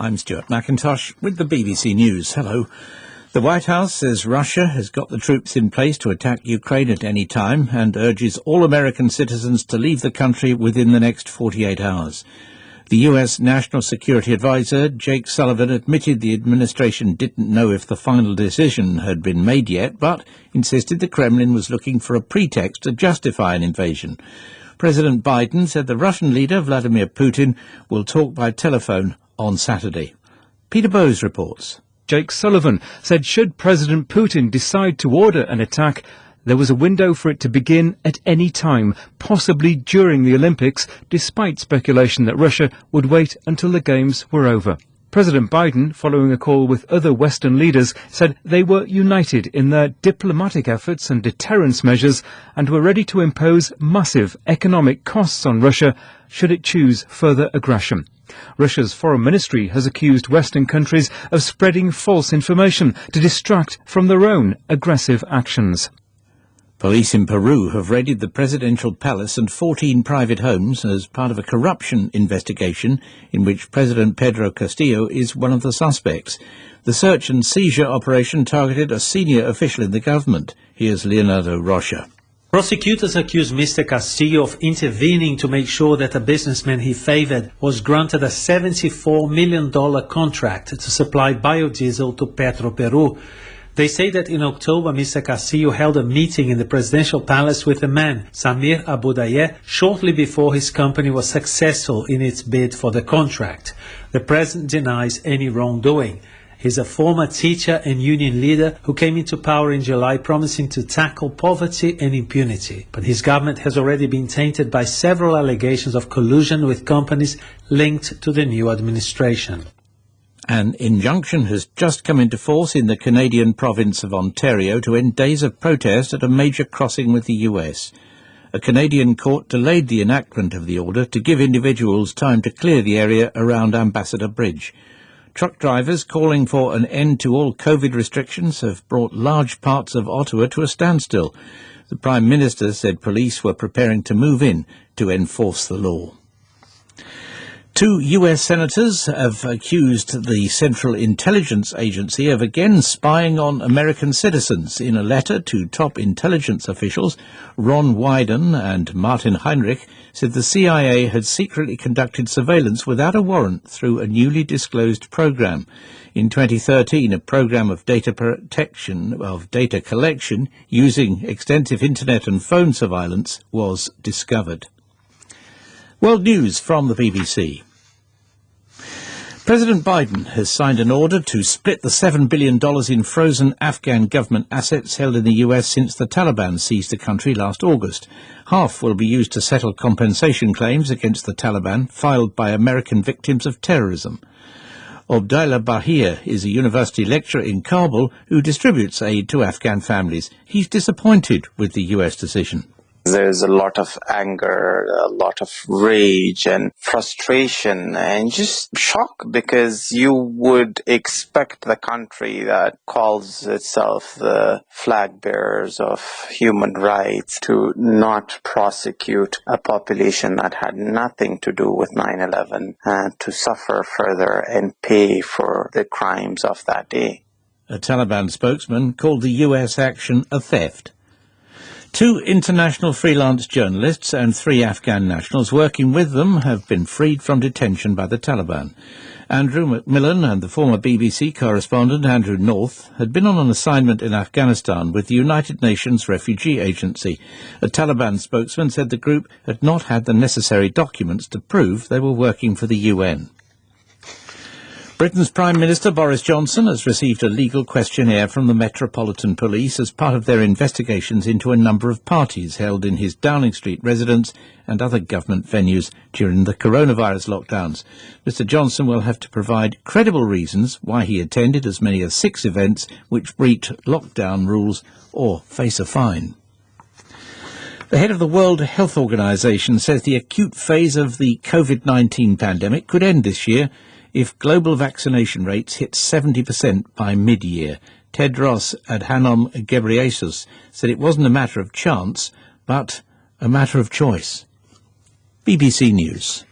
I'm Stuart McIntosh with the BBC News. Hello. The White House says Russia has got the troops in place to attack Ukraine at any time and urges all American citizens to leave the country within the next 48 hours. The US National Security Advisor, Jake Sullivan, admitted the administration didn't know if the final decision had been made yet, but insisted the Kremlin was looking for a pretext to justify an invasion. President Biden said the Russian leader, Vladimir Putin, will talk by telephone on Saturday. Peter Bowes reports. Jake Sullivan said should President Putin decide to order an attack, there was a window for it to begin at any time, possibly during the Olympics, despite speculation that Russia would wait until the Games were over. President Biden, following a call with other Western leaders, said they were united in their diplomatic efforts and deterrence measures and were ready to impose massive economic costs on Russia should it choose further aggression. Russia's foreign ministry has accused Western countries of spreading false information to distract from their own aggressive actions. Police in Peru have raided the presidential palace and 14 private homes as part of a corruption investigation in which President Pedro Castillo is one of the suspects. The search and seizure operation targeted a senior official in the government. Here's Leonardo Rocha. Prosecutors accuse Mr. Castillo of intervening to make sure that a businessman he favored was granted a $74 million contract to supply biodiesel to Petroperu. They say that in October, Mr. Castillo held a meeting in the presidential palace with a man, Samir Abudayeh, shortly before his company was successful in its bid for the contract. The president denies any wrongdoing. He's a former teacher and union leader who came into power in July promising to tackle poverty and impunity. But his government has already been tainted by several allegations of collusion with companies linked to the new administration. An injunction has just come into force in the Canadian province of Ontario to end days of protest at a major crossing with the US. A Canadian court delayed the enactment of the order to give individuals time to clear the area around Ambassador Bridge. Truck drivers calling for an end to all COVID restrictions have brought large parts of Ottawa to a standstill. The Prime Minister said police were preparing to move in to enforce the law. 2 US senators have accused the Central Intelligence Agency of again spying on American citizens. In a letter to top intelligence officials, Ron Wyden and Martin Heinrich said the CIA had secretly conducted surveillance without a warrant through a newly disclosed program. In 2013, a program of data collection using extensive internet and phone surveillance was discovered. World News from the BBC. President Biden has signed an order to split the $7 billion in frozen Afghan government assets held in the US since the Taliban seized the country last August. Half will be used to settle compensation claims against the Taliban filed by American victims of terrorism. Abdullah Bahir is a university lecturer in Kabul who distributes aid to Afghan families. He's disappointed with the US decision. There's a lot of anger, a lot of rage and frustration and just shock, because you would expect the country that calls itself the flag bearers of human rights to not prosecute a population that had nothing to do with 9/11 and to suffer further and pay for the crimes of that day. A Taliban spokesman called the US action a theft. 2 international freelance journalists and 3 Afghan nationals working with them have been freed from detention by the Taliban. Andrew Macmillan and the former BBC correspondent Andrew North had been on an assignment in Afghanistan with the United Nations Refugee Agency. A Taliban spokesman said the group had not had the necessary documents to prove they were working for the UN. Britain's Prime Minister Boris Johnson has received a legal questionnaire from the Metropolitan Police as part of their investigations into a number of parties held in his Downing Street residence and other government venues during the coronavirus lockdowns. Mr Johnson will have to provide credible reasons why he attended as many as 6 events which breached lockdown rules or face a fine. The head of the World Health Organization says the acute phase of the COVID-19 pandemic could end this year if global vaccination rates hit 70% by mid-year. Tedros Adhanom Ghebreyesus said it wasn't a matter of chance, but a matter of choice. BBC News.